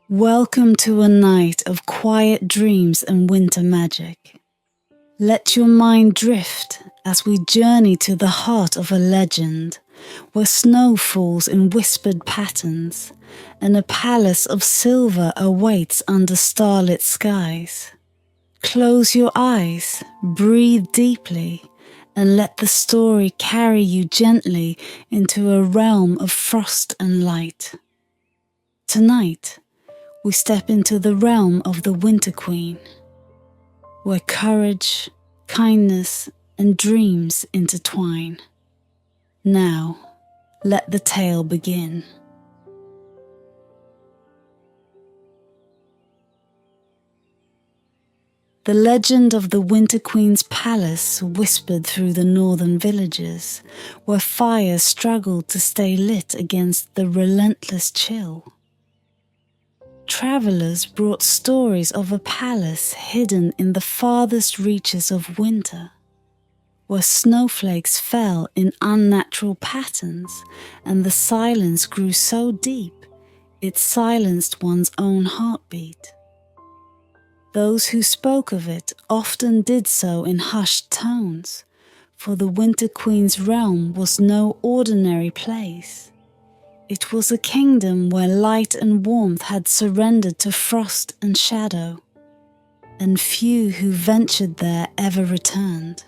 Welcome to a night of quiet dreams and winter magic. Let your mind drift as we journey to the heart of a legend, where snow falls in whispered patterns, and a palace of silver awaits under starlit skies. Close your eyes, breathe deeply, and let the story carry you gently into a realm of frost and light. Tonight, we step into the realm of the Winter Queen, where courage, kindness, and dreams intertwine. Now, let the tale begin. The legend of the Winter Queen's palace whispered through the northern villages, where fires struggled to stay lit against the relentless chill. Travelers brought stories of a palace hidden in the farthest reaches of winter, where snowflakes fell in unnatural patterns and the silence grew so deep it silenced one's own heartbeat. Those who spoke of it often did so in hushed tones, for the Winter Queen's realm was no ordinary place. It was a kingdom where light and warmth had surrendered to frost and shadow, and few who ventured there ever returned.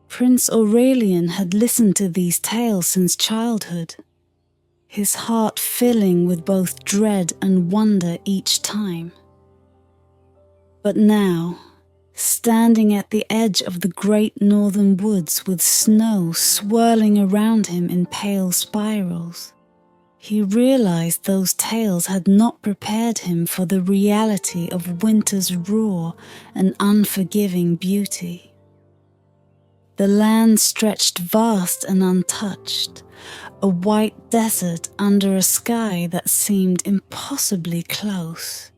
Prince Aurelian had listened to these tales since childhood, his heart filling with both dread and wonder each time. But now, standing at the edge of the great northern woods with snow swirling around him in pale spirals, he realized those tales had not prepared him for the reality of winter's raw and unforgiving beauty. The land stretched vast and untouched, a white desert under a sky that seemed impossibly close,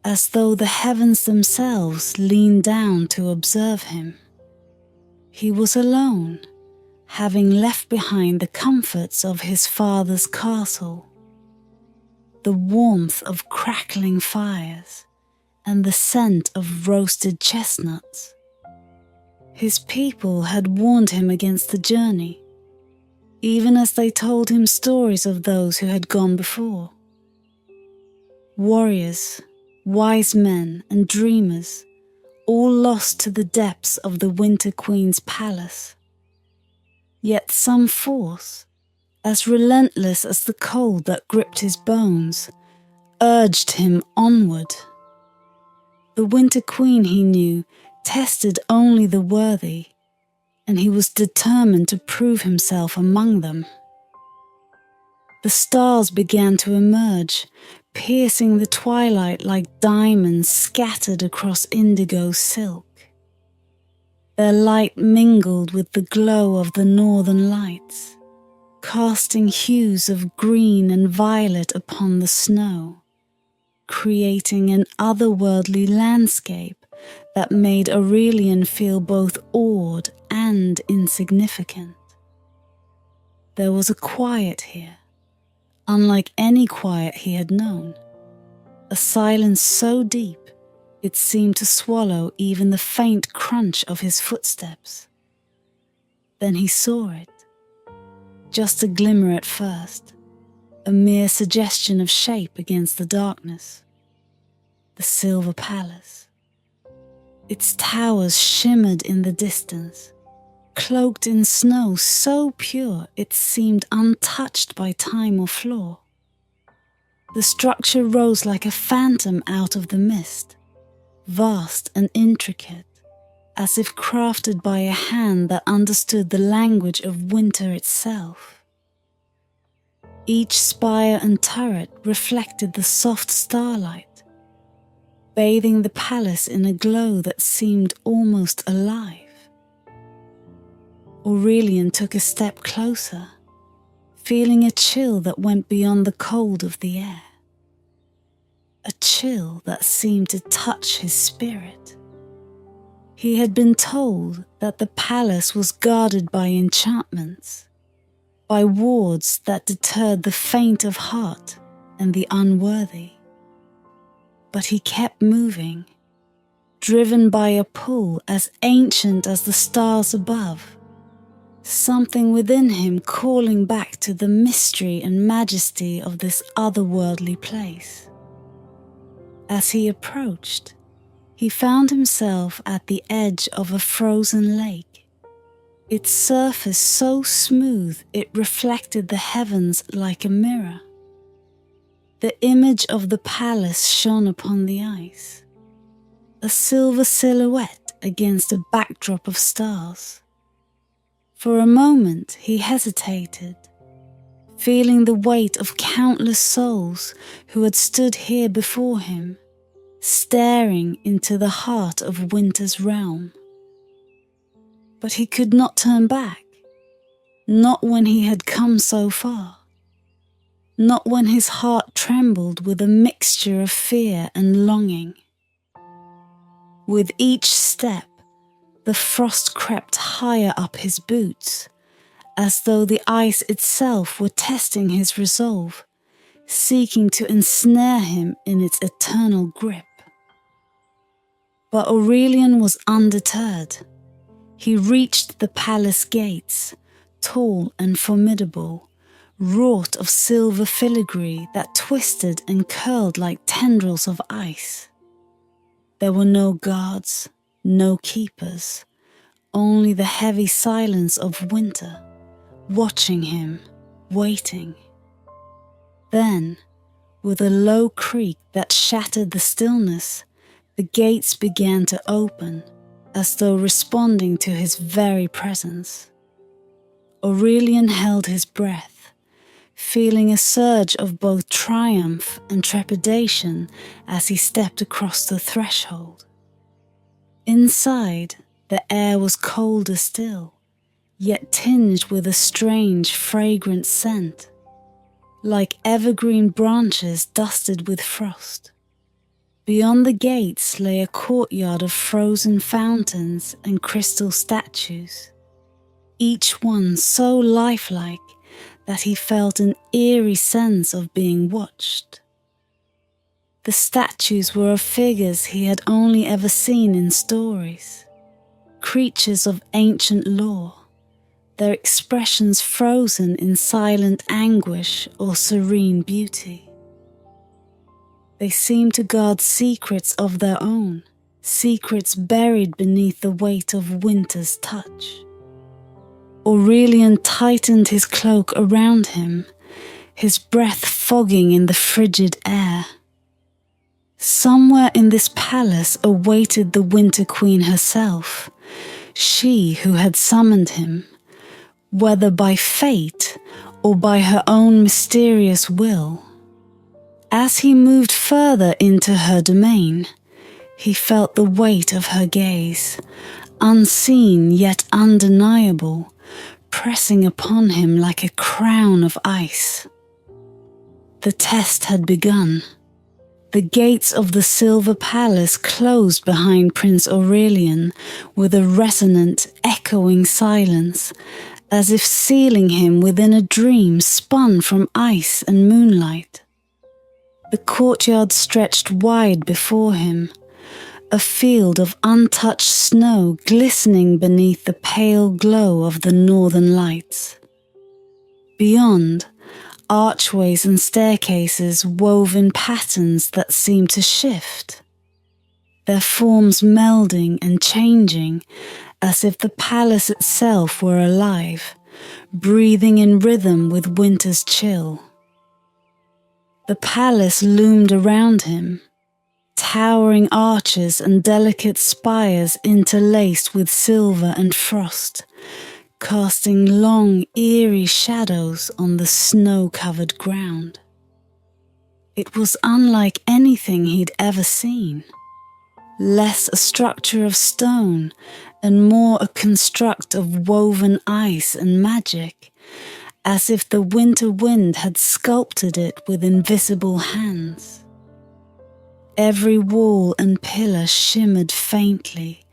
as though the heavens themselves leaned down to observe him. He was alone, having left behind the comforts of his father's castle, the warmth of crackling fires, and the scent of roasted chestnuts. His people had warned him against the journey, even as they told him stories of those who had gone before. Warriors, wise men and dreamers, all lost to the depths of the Winter Queen's palace. Yet some force, as relentless as the cold that gripped his bones, urged him onward. The Winter Queen, he knew, tested only the worthy, and he was determined to prove himself among them. The stars began to emerge, piercing the twilight like diamonds scattered across indigo silk. Their light mingled with the glow of the northern lights, casting hues of green and violet upon the snow, creating an otherworldly landscape that made Aurelian feel both awed and insignificant. There was a quiet here, unlike any quiet he had known, a silence so deep it seemed to swallow even the faint crunch of his footsteps. Then he saw it, just a glimmer at first, a mere suggestion of shape against the darkness. The Silver Palace. Its towers shimmered in the distance, cloaked in snow so pure it seemed untouched by time or flaw. The structure rose like a phantom out of the mist, vast and intricate, as if crafted by a hand that understood the language of winter itself. Each spire and turret reflected the soft starlight, bathing the palace in a glow that seemed almost alive. Aurelian took a step closer, feeling a chill that went beyond the cold of the air. A chill that seemed to touch his spirit. He had been told that the palace was guarded by enchantments, by wards that deterred the faint of heart and the unworthy. But he kept moving, driven by a pull as ancient as the stars above, something within him calling back to the mystery and majesty of this otherworldly place. As he approached, he found himself at the edge of a frozen lake, its surface so smooth it reflected the heavens like a mirror. The image of the palace shone upon the ice, a silver silhouette against a backdrop of stars. For a moment he hesitated, feeling the weight of countless souls who had stood here before him, staring into the heart of winter's realm. But he could not turn back, not when he had come so far, not when his heart trembled with a mixture of fear and longing. With each step, the frost crept higher up his boots, as though the ice itself were testing his resolve, seeking to ensnare him in its eternal grip. But Aurelian was undeterred. He reached the palace gates, tall and formidable, wrought of silver filigree that twisted and curled like tendrils of ice. There were no guards, no keepers, only the heavy silence of winter, watching him, waiting. Then, with a low creak that shattered the stillness, the gates began to open, as though responding to his very presence. Aurelian held his breath, feeling a surge of both triumph and trepidation as he stepped across the threshold. Inside, the air was colder still, yet tinged with a strange, fragrant scent, like evergreen branches dusted with frost. Beyond the gates lay a courtyard of frozen fountains and crystal statues, each one so lifelike that he felt an eerie sense of being watched. The statues were of figures he had only ever seen in stories, creatures of ancient lore, their expressions frozen in silent anguish or serene beauty. They seemed to guard secrets of their own, secrets buried beneath the weight of winter's touch. Aurelian tightened his cloak around him, his breath fogging in the frigid air. Somewhere in this palace awaited the Winter Queen herself, she who had summoned him, whether by fate or by her own mysterious will. As he moved further into her domain, he felt the weight of her gaze, unseen yet undeniable, pressing upon him like a crown of ice. The test had begun. The gates of the Silver Palace closed behind Prince Aurelian with a resonant, echoing silence, as if sealing him within a dream spun from ice and moonlight. The courtyard stretched wide before him, a field of untouched snow glistening beneath the pale glow of the northern lights. Beyond, archways and staircases wove in patterns that seemed to shift, their forms melding and changing as if the palace itself were alive, breathing in rhythm with winter's chill. The palace loomed around him, towering arches and delicate spires interlaced with silver and frost, casting long, eerie shadows on the snow-covered ground. It was unlike anything he'd ever seen, less a structure of stone and more a construct of woven ice and magic, as if the winter wind had sculpted it with invisible hands. Every wall and pillar shimmered faintly,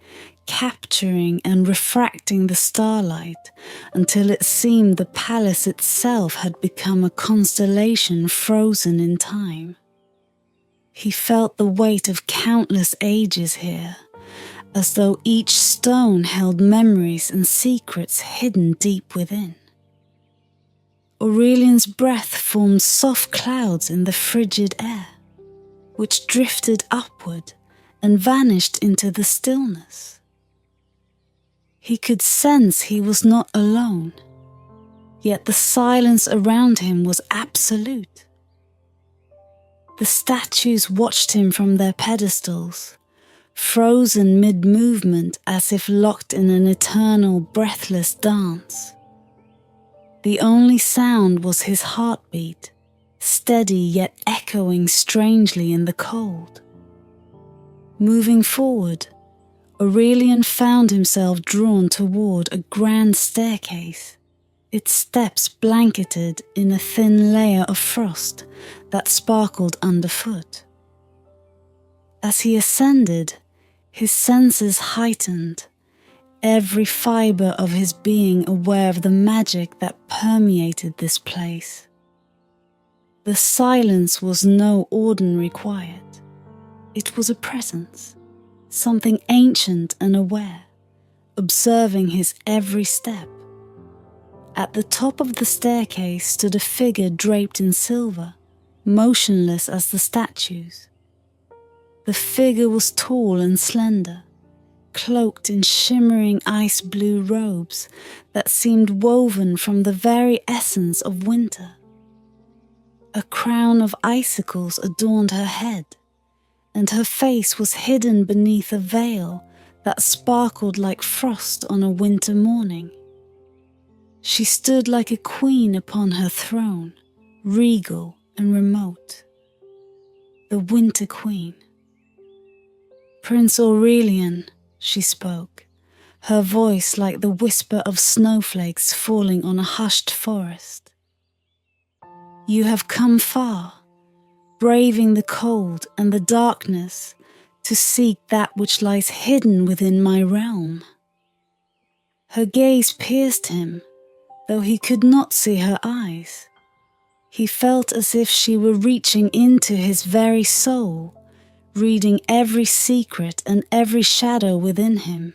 capturing and refracting the starlight until it seemed the palace itself had become a constellation frozen in time. He felt the weight of countless ages here, as though each stone held memories and secrets hidden deep within. Aurelian's breath formed soft clouds in the frigid air, which drifted upward and vanished into the stillness. He could sense he was not alone, yet the silence around him was absolute. The statues watched him from their pedestals, frozen mid-movement as if locked in an eternal, breathless dance. The only sound was his heartbeat, steady yet echoing strangely in the cold. Moving forward, Aurelian found himself drawn toward a grand staircase, its steps blanketed in a thin layer of frost that sparkled underfoot. As he ascended, his senses heightened, every fibre of his being aware of the magic that permeated this place. The silence was no ordinary quiet. It was a presence, something ancient and aware, observing his every step. At the top of the staircase stood a figure draped in silver, motionless as the statues. The figure was tall and slender, cloaked in shimmering ice-blue robes that seemed woven from the very essence of winter. A crown of icicles adorned her head, and her face was hidden beneath a veil that sparkled like frost on a winter morning. She stood like a queen upon her throne, regal and remote. The Winter Queen. "Prince Aurelian," she spoke, her voice like the whisper of snowflakes falling on a hushed forest. "You have come far, braving the cold and the darkness to seek that which lies hidden within my realm." Her gaze pierced him, though he could not see her eyes. He felt as if she were reaching into his very soul, reading every secret and every shadow within him.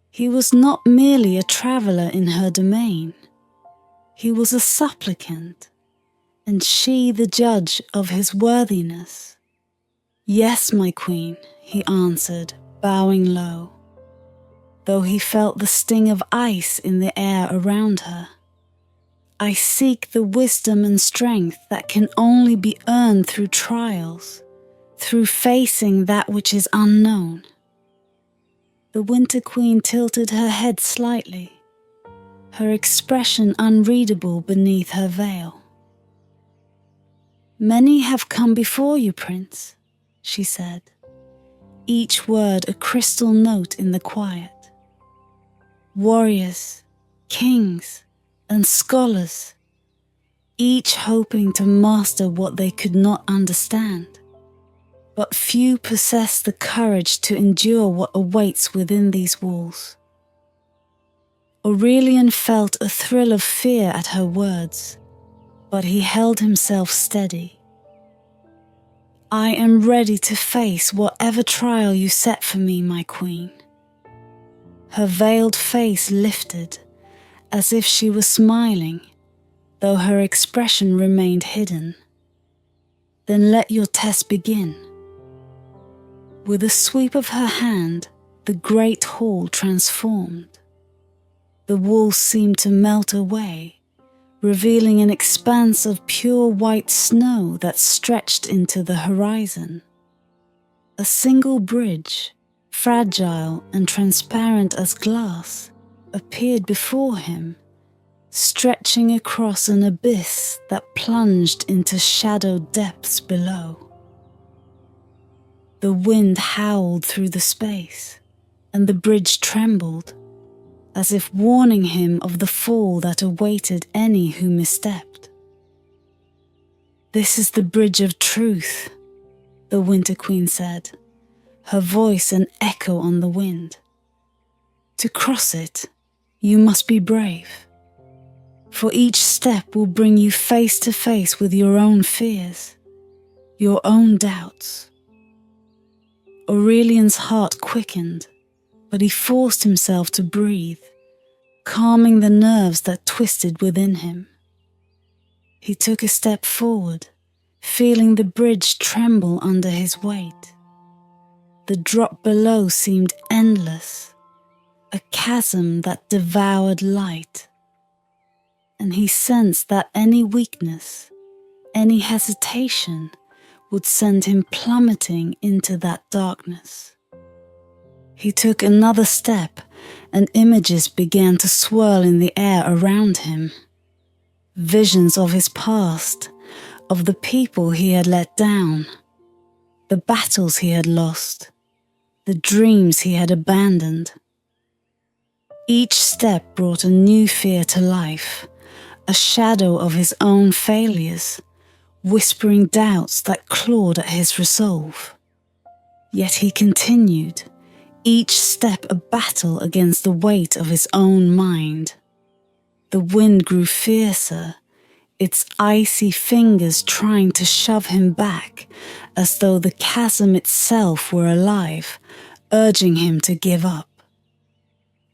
He was not merely a traveller in her domain. He was a supplicant, and she the judge of his worthiness. "Yes, my queen," he answered, bowing low, though he felt the sting of ice in the air around her. "I seek the wisdom and strength that can only be earned through trials, through facing that which is unknown." The Winter Queen tilted her head slightly, her expression unreadable beneath her veil. "Many have come before you, Prince," she said, each word a crystal note in the quiet. "Warriors, kings, and scholars, each hoping to master what they could not understand. But few possess the courage to endure what awaits within these walls." Aurelian felt a thrill of fear at her words, but he held himself steady. "I am ready to face whatever trial you set for me, my queen." Her veiled face lifted, as if she were smiling, though her expression remained hidden. "Then let your test begin." With a sweep of her hand, the great hall transformed. The walls seemed to melt away, revealing an expanse of pure white snow that stretched into the horizon. A single bridge, fragile and transparent as glass, appeared before him, stretching across an abyss that plunged into shadowed depths below. The wind howled through the space, and the bridge trembled, as if warning him of the fall that awaited any who misstepped. "This is the bridge of truth," the Winter Queen said, her voice an echo on the wind. To cross it, you must be brave, for each step will bring you face to face with your own fears, your own doubts. Aurelian's heart quickened, but he forced himself to breathe, calming the nerves that twisted within him. He took a step forward, feeling the bridge tremble under his weight. The drop below seemed endless, a chasm that devoured light. And he sensed that any weakness, any hesitation, would send him plummeting into that darkness. He took another step, and images began to swirl in the air around him. Visions of his past, of the people he had let down, the battles he had lost, the dreams he had abandoned. Each step brought a new fear to life, a shadow of his own failures, whispering doubts that clawed at his resolve. Yet he continued, each step a battle against the weight of his own mind. The wind grew fiercer, its icy fingers trying to shove him back, as though the chasm itself were alive, urging him to give up.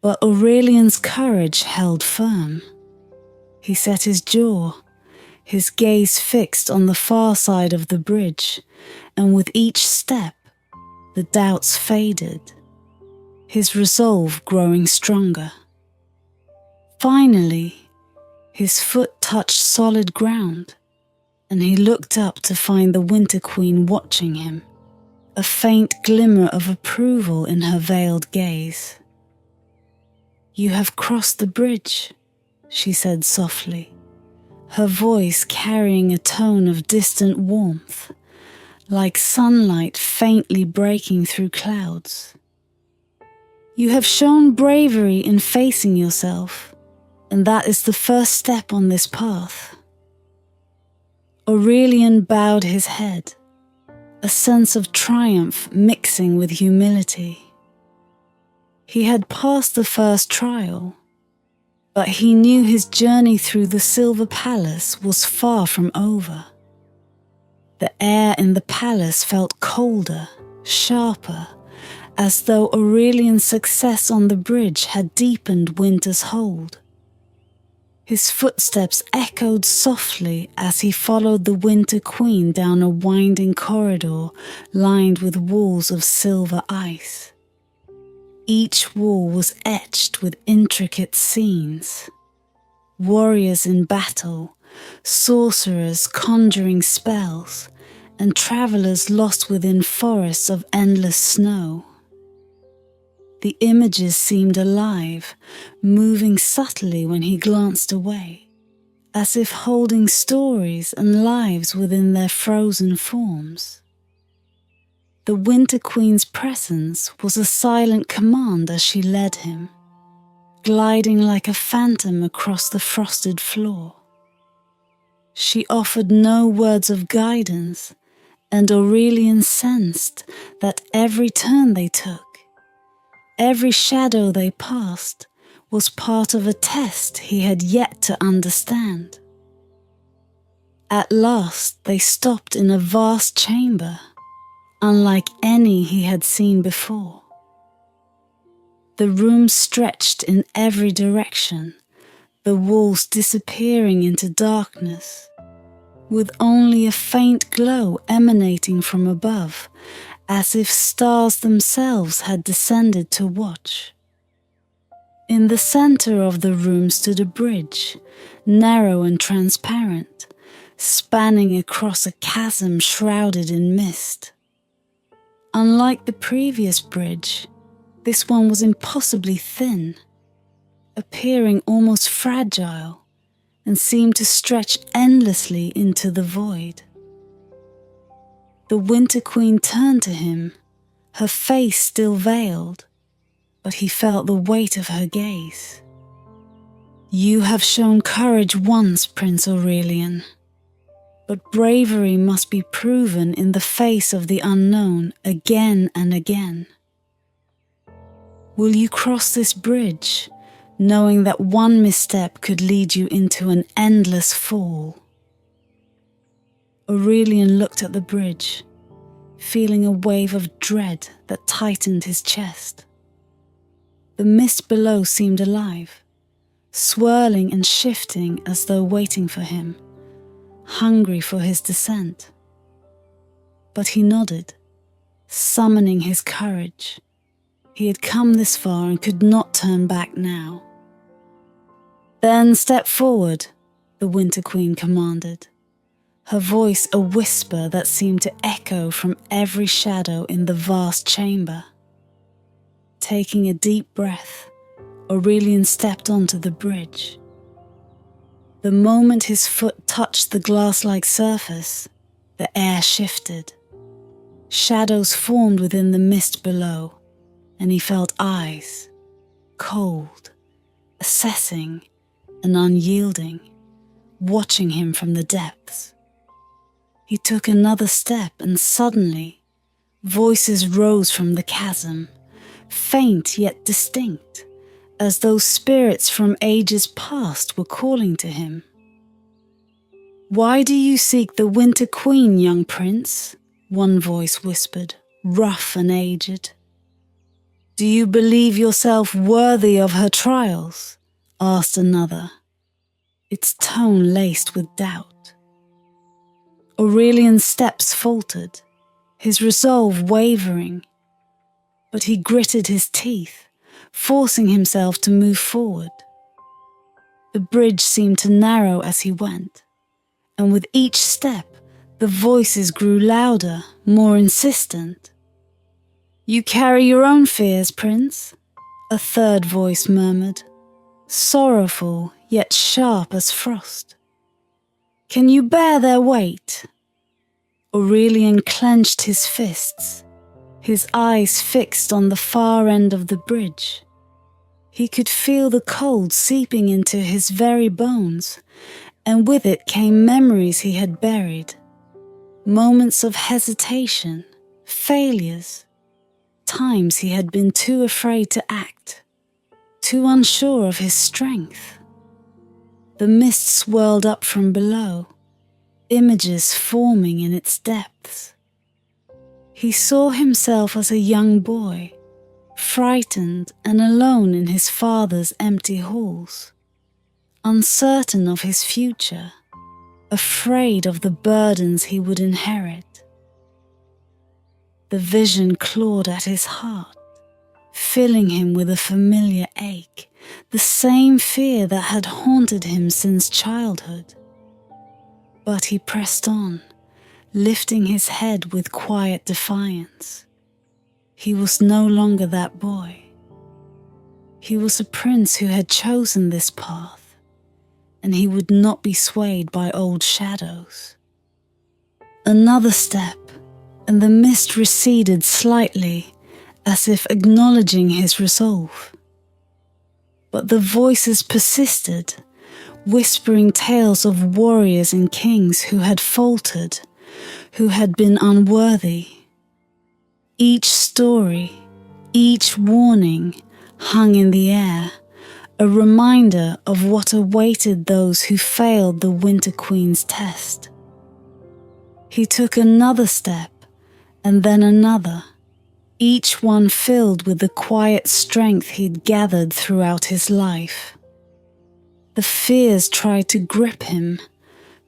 But Aurelian's courage held firm. He set his jaw, his gaze fixed on the far side of the bridge, and with each step, the doubts faded, his resolve growing stronger. Finally, his foot touched solid ground, and he looked up to find the Winter Queen watching him, a faint glimmer of approval in her veiled gaze. "You have crossed the bridge," she said softly, her voice carrying a tone of distant warmth, like sunlight faintly breaking through clouds. "You have shown bravery in facing yourself, and that is the first step on this path." Aurelian bowed his head, a sense of triumph mixing with humility. He had passed the first trial, but he knew his journey through the Silver Palace was far from over. The air in the palace felt colder, sharper, as though Aurelian's success on the bridge had deepened winter's hold. His footsteps echoed softly as he followed the Winter Queen down a winding corridor lined with walls of silver ice. Each wall was etched with intricate scenes. Warriors in battle, sorcerers conjuring spells, and travelers lost within forests of endless snow. The images seemed alive, moving subtly when he glanced away, as if holding stories and lives within their frozen forms. The Winter Queen's presence was a silent command as she led him, gliding like a phantom across the frosted floor. She offered no words of guidance, and Aurelian sensed that every turn they took, every shadow they passed, was part of a test he had yet to understand. At last they stopped in a vast chamber, unlike any he had seen before. The room stretched in every direction, the walls disappearing into darkness, with only a faint glow emanating from above, as if stars themselves had descended to watch. In the center of the room stood a bridge, narrow and transparent, spanning across a chasm shrouded in mist. Unlike the previous bridge, this one was impossibly thin, appearing almost fragile, and seemed to stretch endlessly into the void. The Winter Queen turned to him, her face still veiled, but he felt the weight of her gaze. "You have shown courage once, Prince Aurelian, but bravery must be proven in the face of the unknown again and again." Will you cross this bridge, knowing that one misstep could lead you into an endless fall? Aurelian looked at the bridge, feeling a wave of dread that tightened his chest. The mist below seemed alive, swirling and shifting as though waiting for him, hungry for his descent. But he nodded, summoning his courage. He had come this far and could not turn back now. "Then step forward," the Winter Queen commanded, her voice a whisper that seemed to echo from every shadow in the vast chamber. Taking a deep breath, Aurelian stepped onto the bridge. The moment his foot touched the glass-like surface, the air shifted. Shadows formed within the mist below, and he felt eyes, cold, assessing and unyielding, watching him from the depths. He took another step, and suddenly, voices rose from the chasm, faint yet distinct, as though spirits from ages past were calling to him. "Why do you seek the Winter Queen, young prince?" one voice whispered, rough and aged. "Do you believe yourself worthy of her trials?" asked another, its tone laced with doubt. Aurelian's steps faltered, his resolve wavering, but he gritted his teeth, forcing himself to move forward. The bridge seemed to narrow as he went, and with each step, the voices grew louder, more insistent. "You carry your own fears, Prince," a third voice murmured, sorrowful yet sharp as frost. "Can you bear their weight?" Aurelian clenched his fists, his eyes fixed on the far end of the bridge. He could feel the cold seeping into his very bones, and with it came memories he had buried. Moments of hesitation, failures, times he had been too afraid to act, too unsure of his strength. The mist swirled up from below, images forming in its depths. He saw himself as a young boy, frightened and alone in his father's empty halls, uncertain of his future, afraid of the burdens he would inherit. The vision clawed at his heart, filling him with a familiar ache, the same fear that had haunted him since childhood. But he pressed on, lifting his head with quiet defiance. He was no longer that boy. He was a prince who had chosen this path, and he would not be swayed by old shadows. Another step, and the mist receded slightly, as if acknowledging his resolve. But the voices persisted, whispering tales of warriors and kings who had faltered, who had been unworthy. Each story, each warning hung in the air, a reminder of what awaited those who failed the Winter Queen's test. He took another step, and then another, each one filled with the quiet strength he'd gathered throughout his life. The fears tried to grip him,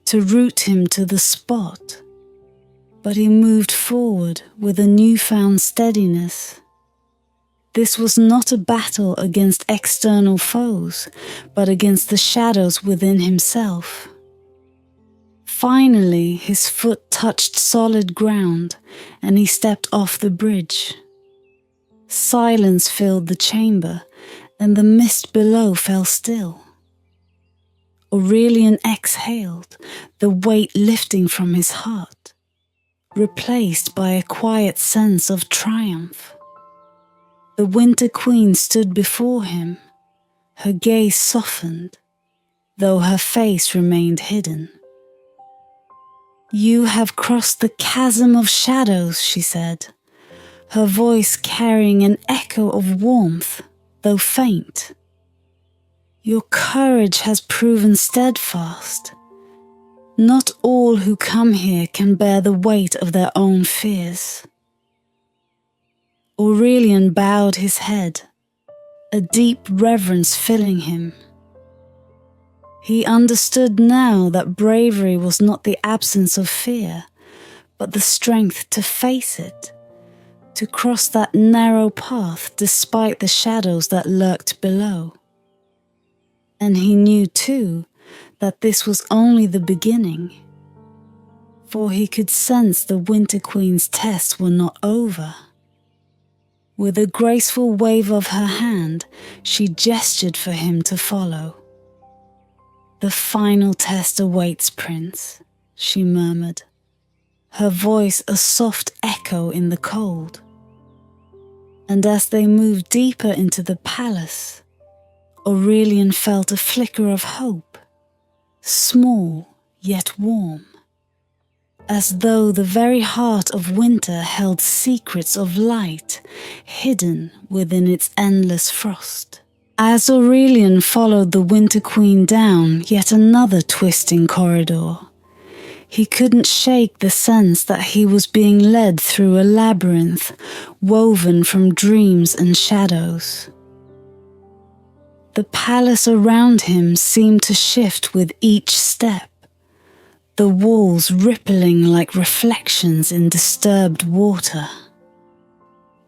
to root him to the spot, but he moved forward with a newfound steadiness. This was not a battle against external foes, but against the shadows within himself. Finally, his foot touched solid ground, and he stepped off the bridge. Silence filled the chamber, and the mist below fell still. Aurelian exhaled, the weight lifting from his heart, replaced by a quiet sense of triumph. The Winter Queen stood before him, her gaze softened, though her face remained hidden. "You have crossed the chasm of shadows," she said, her voice carrying an echo of warmth, though faint. "Your courage has proven steadfast. Not all who come here can bear the weight of their own fears." Aurelian bowed his head, a deep reverence filling him. He understood now that bravery was not the absence of fear, but the strength to face it, to cross that narrow path despite the shadows that lurked below. And he knew too that this was only the beginning, for he could sense the Winter Queen's tests were not over. With a graceful wave of her hand, she gestured for him to follow. "The final test awaits, Prince," she murmured, her voice a soft echo in the cold. And as they moved deeper into the palace, Aurelian felt a flicker of hope, small yet warm, as though the very heart of winter held secrets of light hidden within its endless frost. As Aurelian followed the Winter Queen down yet another twisting corridor, he couldn't shake the sense that he was being led through a labyrinth woven from dreams and shadows. The palace around him seemed to shift with each step, the walls rippling like reflections in disturbed water.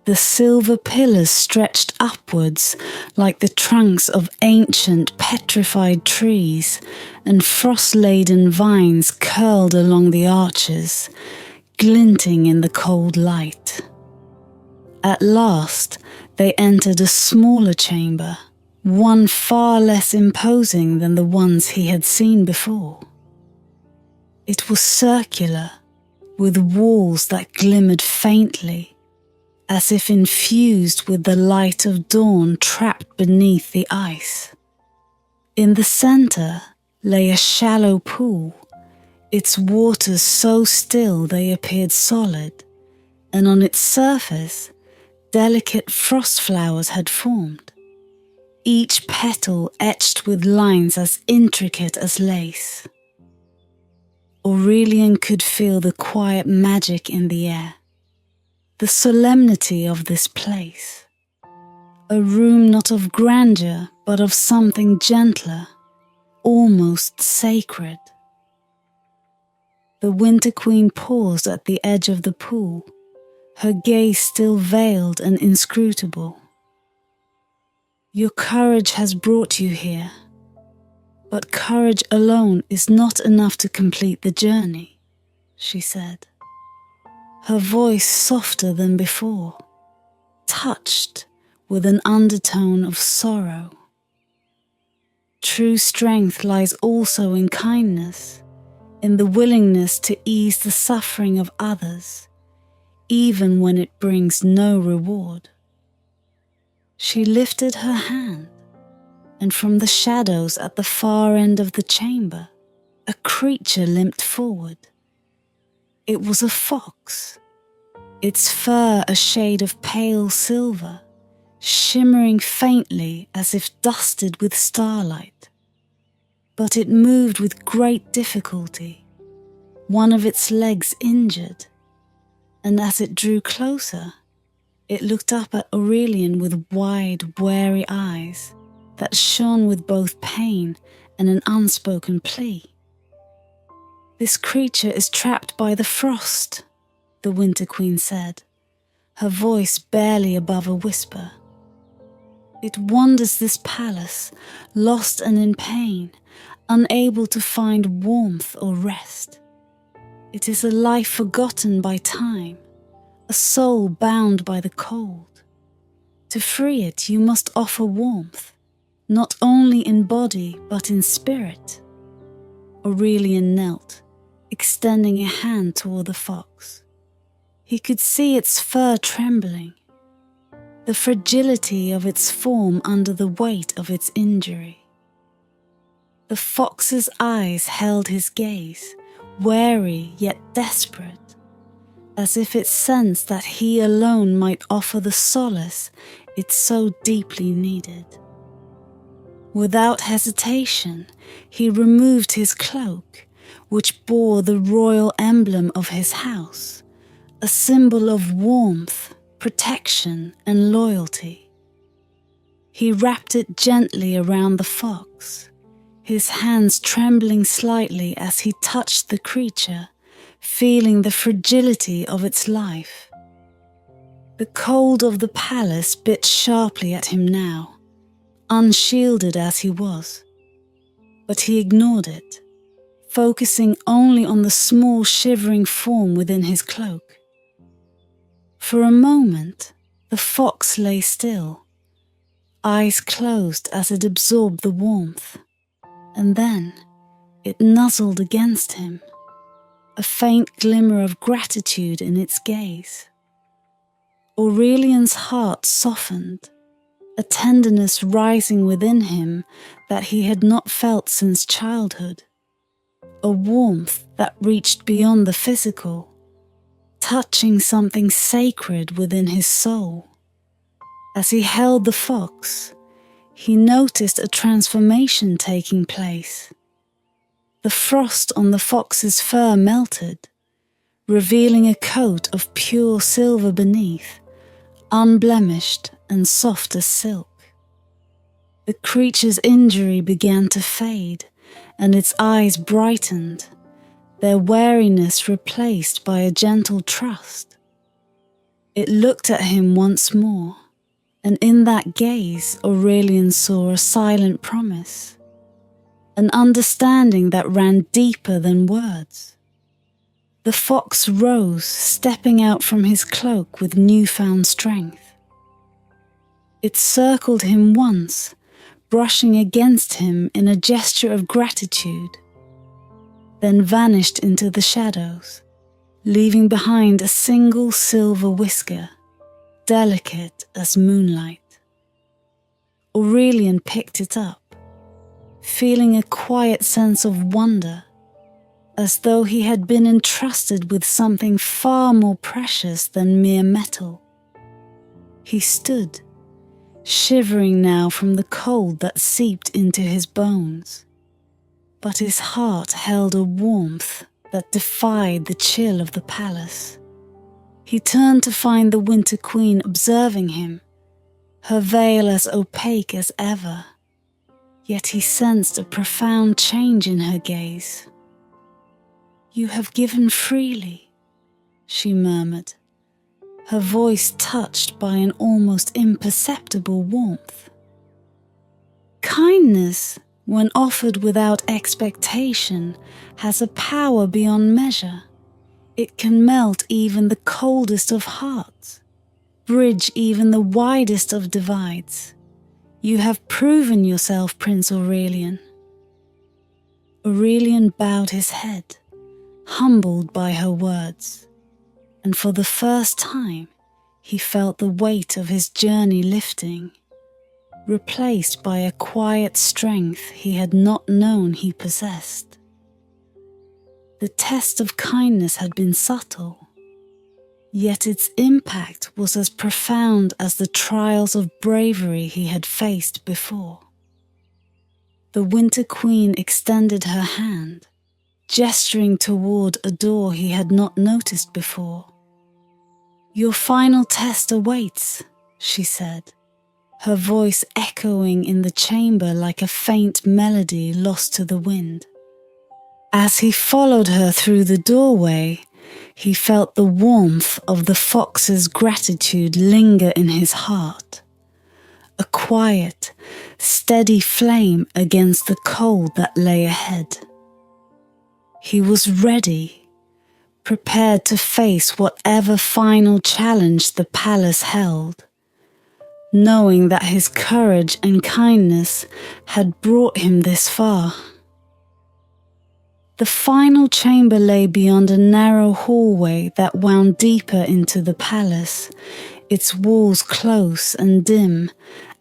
The silver pillars stretched upwards like the trunks of ancient petrified trees, and frost-laden vines curled along the arches, glinting in the cold light. At last, they entered a smaller chamber, one far less imposing than the ones he had seen before. It was circular, with walls that glimmered faintly, as if infused with the light of dawn trapped beneath the ice. In the center lay a shallow pool, its waters so still they appeared solid, and on its surface delicate frost flowers had formed, each petal etched with lines as intricate as lace. Aurelian could feel the quiet magic in the air, the solemnity of this place, a room not of grandeur but of something gentler, almost sacred. The Winter Queen paused at the edge of the pool, her gaze still veiled and inscrutable. "Your courage has brought you here, but courage alone is not enough to complete the journey," she said, her voice softer than before, touched with an undertone of sorrow. "True strength lies also in kindness, in the willingness to ease the suffering of others, even when it brings no reward." She lifted her hand, and from the shadows at the far end of the chamber, a creature limped forward. It was a fox, its fur a shade of pale silver, shimmering faintly as if dusted with starlight. But it moved with great difficulty, one of its legs injured, and as it drew closer, it looked up at Aurelian with wide, wary eyes that shone with both pain and an unspoken plea. "This creature is trapped by the frost," the Winter Queen said, her voice barely above a whisper. "It wanders this palace, lost and in pain, unable to find warmth or rest. It is a life forgotten by time, a soul bound by the cold. To free it, you must offer warmth, not only in body but in spirit." Aurelian knelt, extending a hand toward the fox. He could see its fur trembling, the fragility of its form under the weight of its injury. The fox's eyes held his gaze, wary yet desperate, as if it sensed that he alone might offer the solace it so deeply needed. Without hesitation, he removed his cloak, which bore the royal emblem of his house, a symbol of warmth, protection, and loyalty. He wrapped it gently around the fox, his hands trembling slightly as he touched the creature, feeling the fragility of its life. The cold of the palace bit sharply at him now, unshielded as he was, but he ignored it, focusing only on the small shivering form within his cloak. For a moment, the fox lay still, eyes closed as it absorbed the warmth, and then it nuzzled against him, a faint glimmer of gratitude in its gaze. Aurelian's heart softened, a tenderness rising within him that he had not felt since childhood, a warmth that reached beyond the physical, touching something sacred within his soul. As he held the fox, he noticed a transformation taking place. The frost on the fox's fur melted, revealing a coat of pure silver beneath, unblemished and soft as silk. The creature's injury began to fade, and its eyes brightened, their wariness replaced by a gentle trust. It looked at him once more, and in that gaze Aurelian saw a silent promise, an understanding that ran deeper than words. The fox rose, stepping out from his cloak with newfound strength. It circled him once, brushing against him in a gesture of gratitude, then vanished into the shadows, leaving behind a single silver whisker, delicate as moonlight. Aurelian picked it up, feeling a quiet sense of wonder, as though he had been entrusted with something far more precious than mere metal. He stood, shivering now from the cold that seeped into his bones, but his heart held a warmth that defied the chill of the palace. He turned to find the Winter Queen observing him, her veil as opaque as ever, yet he sensed a profound change in her gaze. "You have given freely," she murmured, her voice touched by an almost imperceptible warmth. Kindness, when offered without expectation, has a power beyond measure. It can melt even the coldest of hearts, bridge even the widest of divides. You have proven yourself, Prince Aurelian. Aurelian bowed his head, humbled by her words, and for the first time he felt the weight of his journey lifting, replaced by a quiet strength he had not known he possessed. The test of kindness had been subtle, yet its impact was as profound as the trials of bravery he had faced before. The Winter Queen extended her hand, gesturing toward a door he had not noticed before. "Your final test awaits," she said, her voice echoing in the chamber like a faint melody lost to the wind. As he followed her through the doorway, he felt the warmth of the fox's gratitude linger in his heart, a quiet, steady flame against the cold that lay ahead. He was ready, prepared to face whatever final challenge the palace held, knowing that his courage and kindness had brought him this far. The final chamber lay beyond a narrow hallway that wound deeper into the palace, its walls close and dim,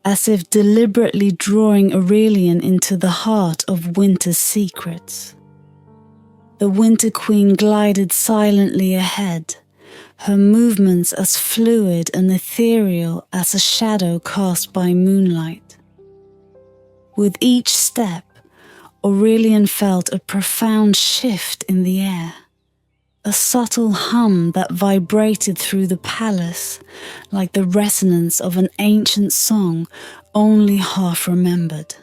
as if deliberately drawing Aurelian into the heart of winter's secrets. The Winter Queen glided silently ahead, her movements as fluid and ethereal as a shadow cast by moonlight. With each step, Aurelian felt a profound shift in the air, a subtle hum that vibrated through the palace like the resonance of an ancient song only half remembered.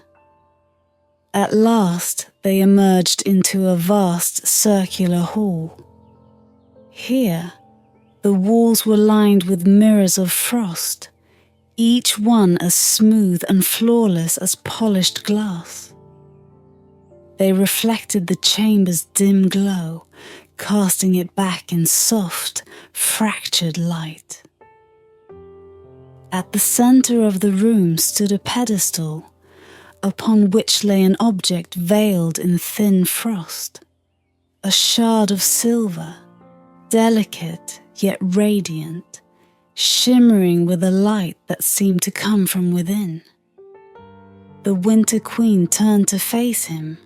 At last, they emerged into a vast circular hall. Here, the walls were lined with mirrors of frost, each one as smooth and flawless as polished glass. They reflected the chamber's dim glow, casting it back in soft, fractured light. At the center of the room stood a pedestal, upon which lay an object veiled in thin frost, a shard of silver, delicate yet radiant, shimmering with a light that seemed to come from within. The Winter Queen turned to face him,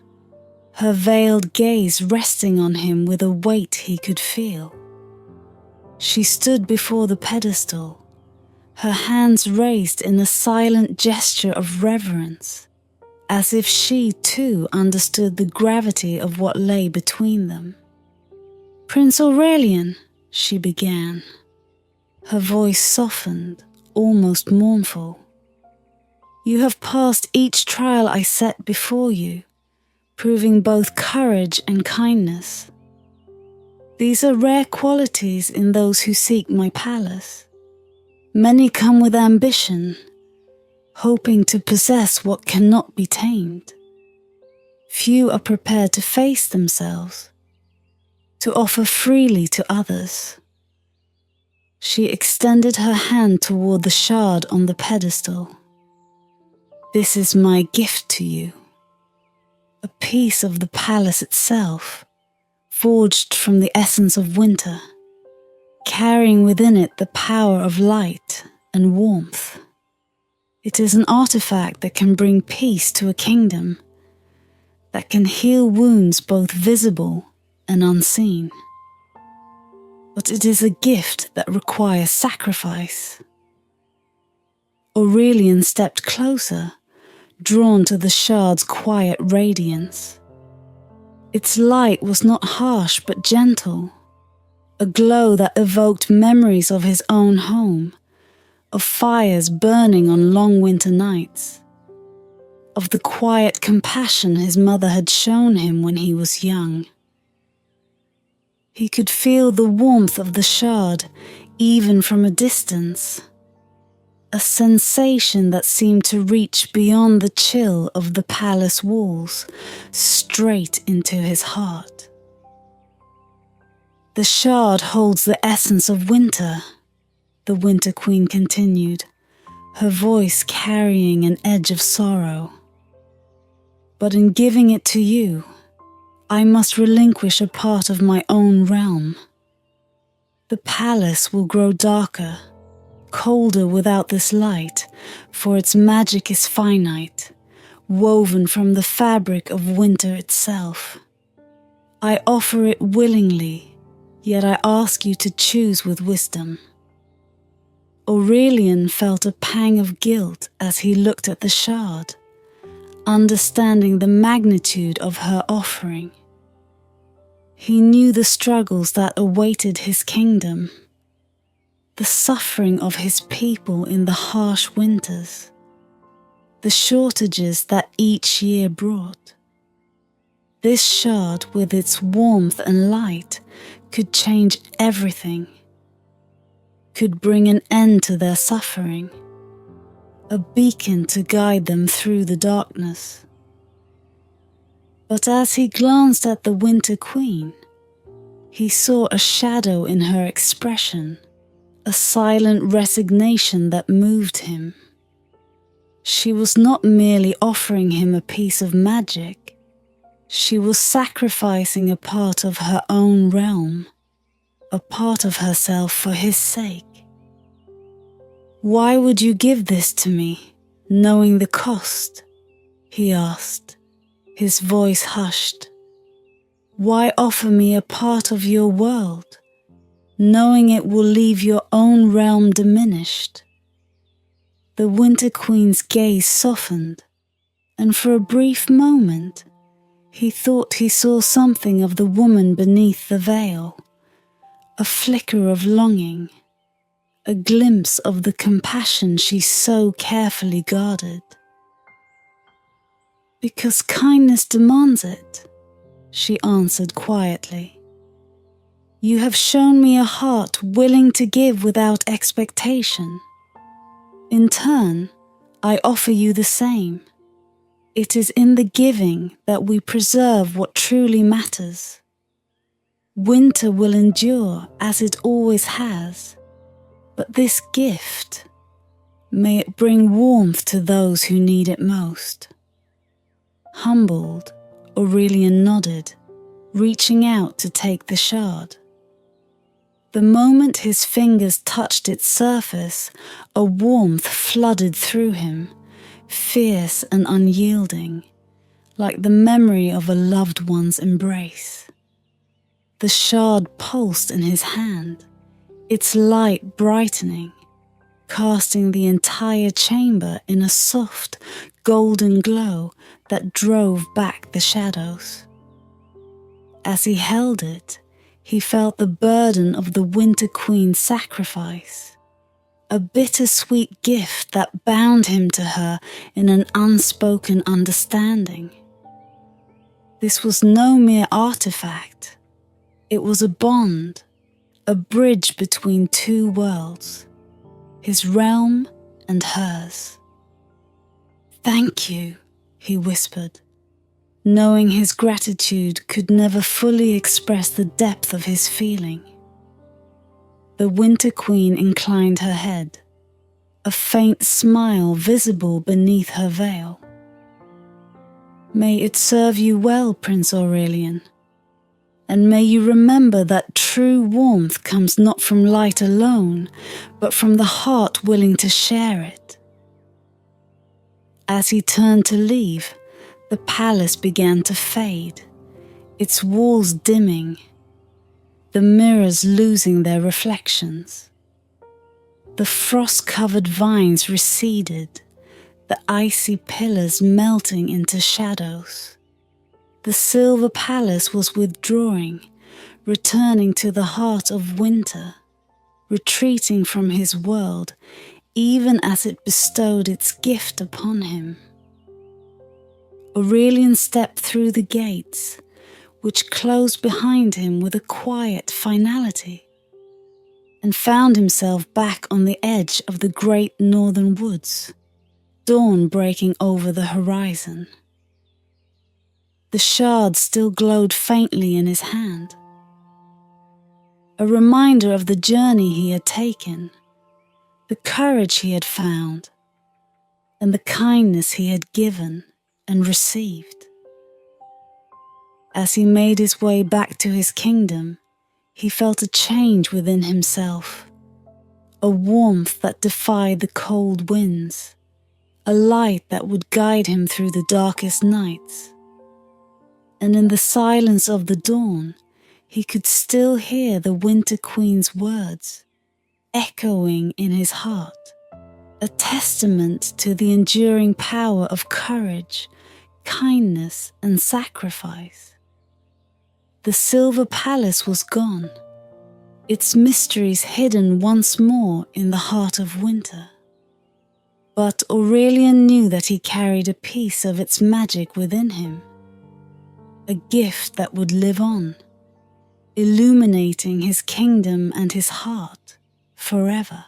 her veiled gaze resting on him with a weight he could feel. She stood before the pedestal, her hands raised in a silent gesture of reverence, as if she too understood the gravity of what lay between them. "Prince Aurelian," she began. Her voice softened, almost mournful. "You have passed each trial I set before you, proving both courage and kindness. These are rare qualities in those who seek my palace. Many come with ambition, hoping to possess what cannot be tamed. Few are prepared to face themselves, to offer freely to others." She extended her hand toward the shard on the pedestal. "This is my gift to you, a piece of the palace itself, forged from the essence of winter, carrying within it the power of light and warmth. It is an artifact that can bring peace to a kingdom, that can heal wounds both visible and unseen. But it is a gift that requires sacrifice." Aurelian stepped closer, drawn to the shard's quiet radiance. Its light was not harsh but gentle, a glow that evoked memories of his own home, of fires burning on long winter nights, of the quiet compassion his mother had shown him when he was young. He could feel the warmth of the shard even from a distance, a sensation that seemed to reach beyond the chill of the palace walls, straight into his heart. "The shard holds the essence of winter," the Winter Queen continued, her voice carrying an edge of sorrow. "But in giving it to you, I must relinquish a part of my own realm. The palace will grow darker, colder without this light, for its magic is finite, woven from the fabric of winter itself. I offer it willingly, yet I ask you to choose with wisdom." Aurelian felt a pang of guilt as he looked at the shard, understanding the magnitude of her offering. He knew the struggles that awaited his kingdom, the suffering of his people in the harsh winters, the shortages that each year brought. This shard, with its warmth and light, could change everything, could bring an end to their suffering, a beacon to guide them through the darkness. But as he glanced at the Winter Queen, he saw a shadow in her expression, a silent resignation that moved him. She was not merely offering him a piece of magic, she was sacrificing a part of her own realm, a part of herself for his sake. "Why would you give this to me, knowing the cost?" he asked, his voice hushed. "Why offer me a part of your world, knowing it will leave your own realm diminished. The Winter Queen's gaze softened, and for a brief moment, he thought he saw something of the woman beneath the veil, a flicker of longing, a glimpse of the compassion she so carefully guarded. "Because kindness demands it," she answered quietly. "You have shown me a heart willing to give without expectation. In turn, I offer you the same. It is in the giving that we preserve what truly matters. Winter will endure as it always has, but this gift, may it bring warmth to those who need it most." Humbled, Aurelian nodded, reaching out to take the shard. The moment his fingers touched its surface, a warmth flooded through him, fierce and unyielding, like the memory of a loved one's embrace. The shard pulsed in his hand, its light brightening, casting the entire chamber in a soft, golden glow that drove back the shadows. As he held it, he felt the burden of the Winter Queen's sacrifice, a bittersweet gift that bound him to her in an unspoken understanding. This was no mere artifact. It was a bond, a bridge between two worlds, his realm and hers. "Thank you," he whispered, knowing his gratitude could never fully express the depth of his feeling. The Winter Queen inclined her head, a faint smile visible beneath her veil. "May it serve you well, Prince Aurelian, and may you remember that true warmth comes not from light alone, but from the heart willing to share it." As he turned to leave, the palace began to fade, its walls dimming, the mirrors losing their reflections. The frost-covered vines receded, the icy pillars melting into shadows. The silver palace was withdrawing, returning to the heart of winter, retreating from his world, even as it bestowed its gift upon him. Aurelian stepped through the gates, which closed behind him with a quiet finality, and found himself back on the edge of the great northern woods, dawn breaking over the horizon. The shard still glowed faintly in his hand, a reminder of the journey he had taken, the courage he had found, and the kindness he had given and received. As he made his way back to his kingdom, he felt a change within himself, a warmth that defied the cold winds, a light that would guide him through the darkest nights. And in the silence of the dawn, he could still hear the Winter Queen's words, echoing in his heart, a testament to the enduring power of courage, kindness, and sacrifice. The silver palace was gone, its mysteries hidden once more in the heart of winter. But Aurelian knew that he carried a piece of its magic within him, a gift that would live on, illuminating his kingdom and his heart forever.